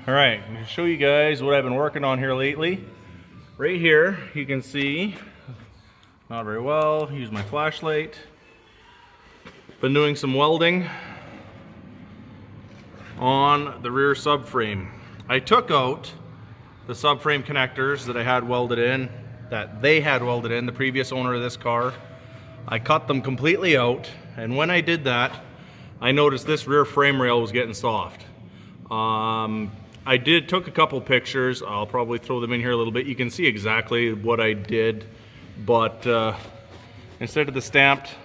Alright, I'm going to show you guys what I've been working on here lately. Right here, you can see, not very well, use my flashlight. Been doing some welding on the rear subframe. I took out the subframe connectors that I had welded in, the previous owner of this car. I cut them completely out, and when I did that, I noticed this rear frame rail was getting soft. I took a couple pictures. I'll probably throw them in here a little bit. You can see exactly what I did, but instead of the stamped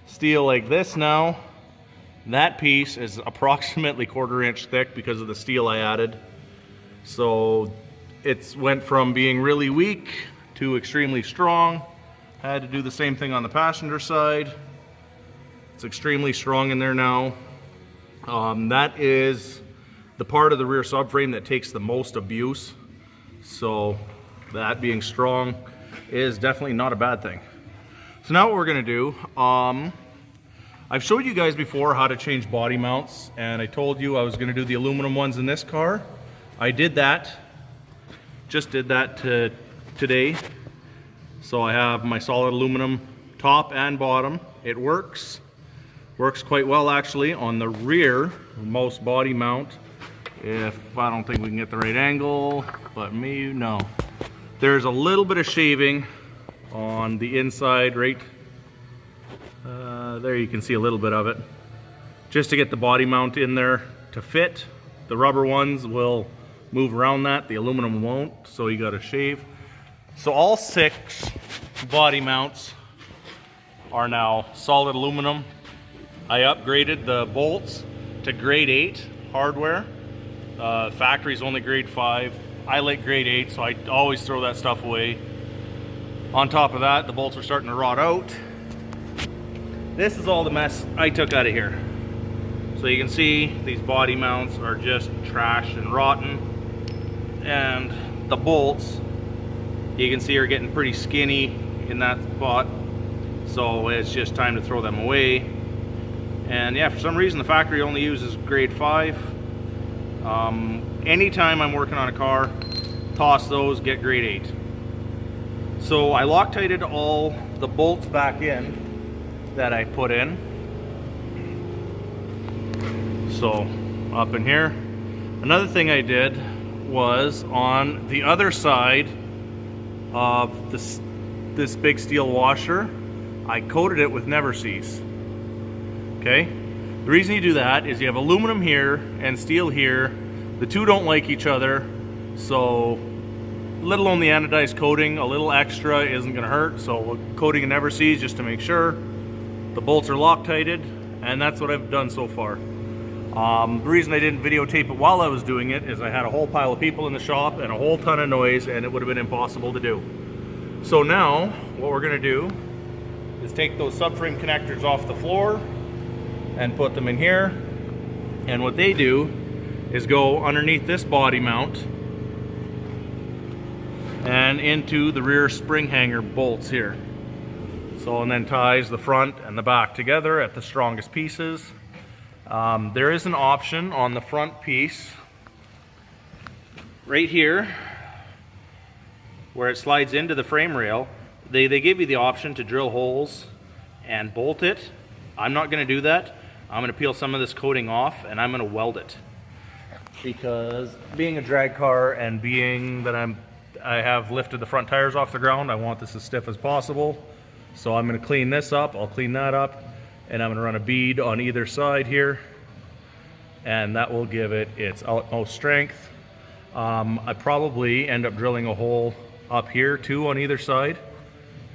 steel like this now, that piece is approximately 1/4 inch thick because of the steel I added. So it went from being really weak to extremely strong. I had to do the same thing on the passenger side. It's extremely strong in there now. That is the part of the rear subframe that takes the most abuse. So that being strong is definitely not a bad thing. So now what we're gonna do, I've showed you guys before how to change body mounts, and I told you I was gonna do the aluminum ones in this car. I did that, just did that today. So I have my solid aluminum top and bottom. It works quite well actually on the rear most body mount. If I don't think we can get the right angle, but maybe no. There's a little bit of shaving on the inside, right there. You can see a little bit of it, just to get the body mount in there to fit. The rubber ones will move around that, the aluminum won't, so you got to shave. So all 6 body mounts are now solid aluminum. I upgraded the bolts to grade 8 hardware. Factory's only grade 5. I like grade 8, so I always throw that stuff away. On top of that, the bolts are starting to rot out. This is all the mess I took out of here. So you can see these body mounts are just trashed and rotten. And the bolts, you can see, are getting pretty skinny in that spot. So it's just time to throw them away. And yeah, for some reason the factory only uses grade 5. Anytime I'm working on a car, toss those, get grade 8. So I Loctited all the bolts back in that I put in. So up in here. Another thing I did was on the other side of this big steel washer, I coated it with Never Cease. Okay? The reason you do that is you have aluminum here and steel here. The two don't like each other, so let alone the anodized coating, a little extra isn't going to hurt. So coating a Never Cease just to make sure. The bolts are Loctited, and that's what I've done so far. The reason I didn't videotape it while I was doing it is I had a whole pile of people in the shop and a whole ton of noise, and it would have been impossible to do. So now what we're going to do is take those subframe connectors off the floor and put them in here. And what they do is go underneath this body mount and into the rear spring hanger bolts here. So, and then ties the front and the back together at the strongest pieces. There is an option on the front piece right here where it slides into the frame rail. They give you the option to drill holes and bolt it. I'm not going to do that. I'm going to peel some of this coating off and I'm going to weld it, because being a drag car and being that I have lifted the front tires off the ground, I want this as stiff as possible. So I'm going to clean this up, I'll clean that up, and I'm going to run a bead on either side here, and that will give it its utmost strength. I probably end up drilling a hole up here too on either side,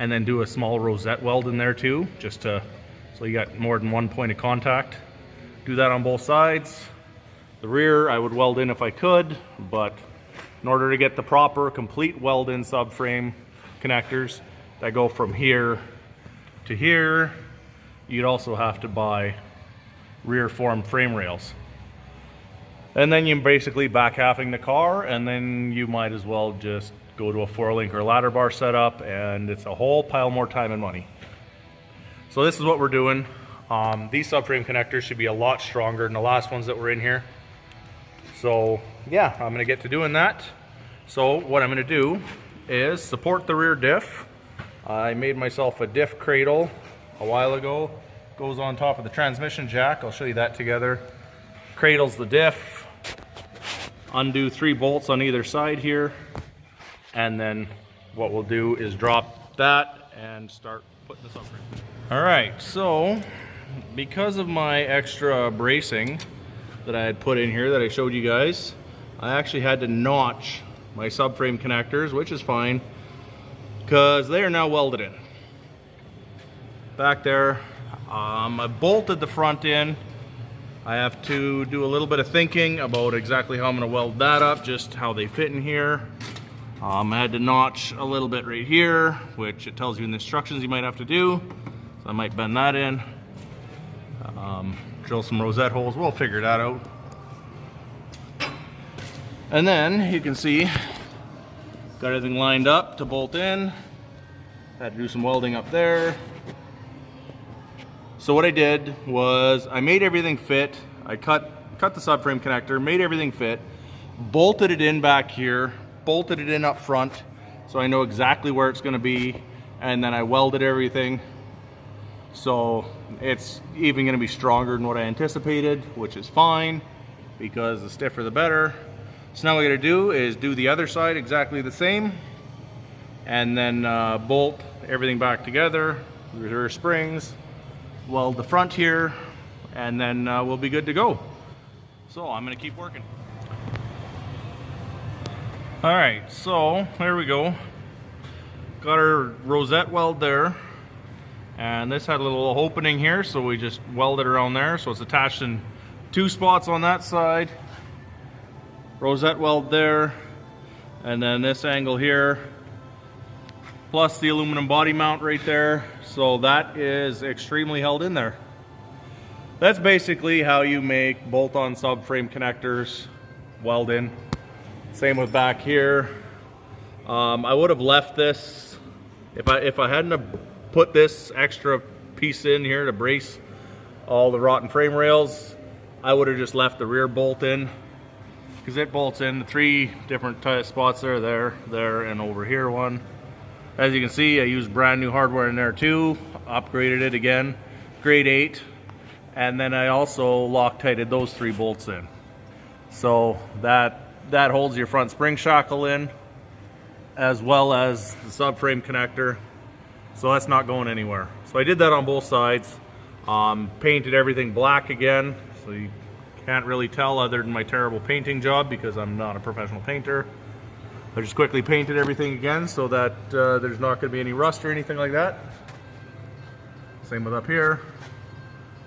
and then do a small rosette weld in there too, just to, so you got more than one point of contact. Do that on both sides. The rear I would weld in if I could, but in order to get the proper complete weld in subframe connectors that go from here to here, you'd also have to buy rear formed frame rails. And then you're basically back halving the car, and then you might as well just go to a 4-link or ladder bar setup, and it's a whole pile more time and money. So this is what we're doing. These subframe connectors should be a lot stronger than the last ones that were in here. So yeah, I'm gonna get to doing that. So what I'm gonna do is support the rear diff. I made myself a diff cradle a while ago. Goes on top of the transmission jack. I'll show you that together. Cradles the diff. Undo 3 bolts on either side here. And then what we'll do is drop that and start putting this up. All right, so because of my extra bracing that I had put in here that I showed you guys, I actually had to notch my subframe connectors, which is fine because they are now welded in. Back there, I bolted the front in. I have to do a little bit of thinking about exactly how I'm going to weld that up, just how they fit in here. I had to notch a little bit right here, which it tells you in the instructions you might have to do. So I might bend that in. Drill some rosette holes. We'll figure that out. And then you can see, got everything lined up to bolt in. Had to do some welding up there. So what I did was I made everything fit. I cut the subframe connector, made everything fit, bolted it in back here, bolted it in up front so I know exactly where it's going to be, and then I welded everything. So it's even going to be stronger than what I anticipated, which is fine because the stiffer the better. So now what I got to do is do the other side exactly the same, and then bolt everything back together, rear springs, weld the front here, and then we'll be good to go. So I'm going to keep working. All right, so there we go. Got our rosette weld there, and this had a little opening here, so we just welded around there. So it's attached in 2 spots on that side. Rosette weld there, and then this angle here, plus the aluminum body mount right there. So that is extremely held in there. That's basically how you make bolt-on subframe connectors weld in. Same with back here. I would have left this, if I hadn't have put this extra piece in here to brace all the rotten frame rails, I would have just left the rear bolt in, because it bolts in the 3 different spots there, and over here one. As you can see, I used brand new hardware in there too, upgraded it again, grade 8, and then I also Loctited those 3 bolts in. So that holds your front spring shackle in, as well as the subframe connector. So that's not going anywhere. So I did that on both sides. Painted everything black again, so you can't really tell other than my terrible painting job because I'm not a professional painter. I just quickly painted everything again so that there's not going to be any rust or anything like that. Same with up here.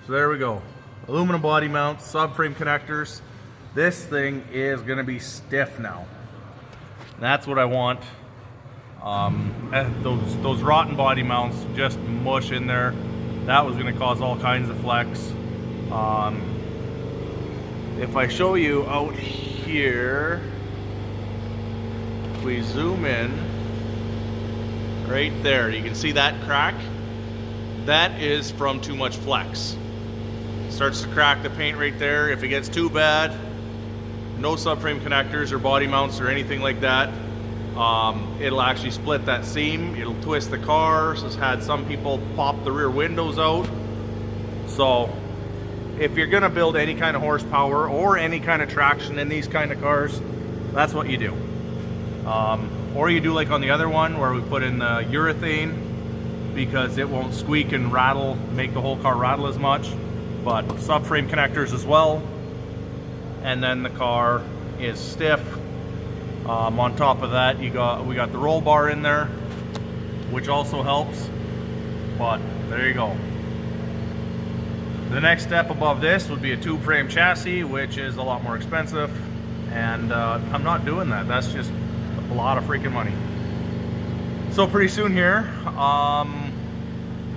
So there we go. Aluminum body mounts, subframe connectors. This thing is going to be stiff now. That's what I want. Those rotten body mounts just mush in there. That was going to cause all kinds of flex. If I show you out here, if we zoom in, right there, you can see that crack. That is from too much flex. Starts to crack the paint right there. If it gets too bad, no subframe connectors or body mounts or anything like that, it'll actually split that seam. It'll twist the car. So it's had some people pop the rear windows out. So if you're gonna build any kind of horsepower or any kind of traction in these kind of cars, that's what you do. Or you do like on the other one where we put in the urethane, because it won't squeak and rattle, make the whole car rattle as much. But subframe connectors as well. And then the car is stiff. On top of that, we got the roll bar in there, which also helps. But there you go. The next step above this would be a tube frame chassis, which is a lot more expensive, and I'm not doing that. That's just a lot of freaking money. So pretty soon here,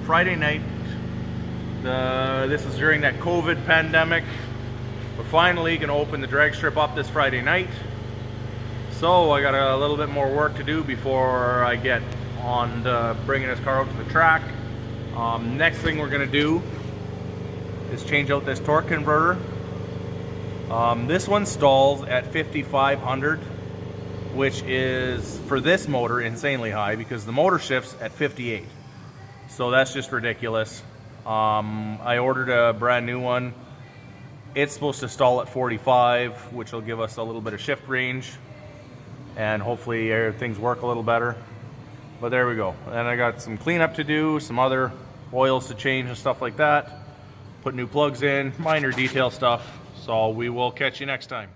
Friday night, this is during that COVID pandemic, we're finally gonna open the drag strip up this Friday night. So I got a little bit more work to do before I get on to bringing this car out to the track. Next thing we're gonna do is change out this torque converter. This one stalls at 5,500, which is, for this motor, insanely high because the motor shifts at 58. So that's just ridiculous. I ordered a brand new one. It's supposed to stall at 45, which will give us a little bit of shift range, and hopefully things work a little better. But there we go. And I got some cleanup to do, some other oils to change and stuff like that. Put new plugs in, minor detail stuff. So we will catch you next time.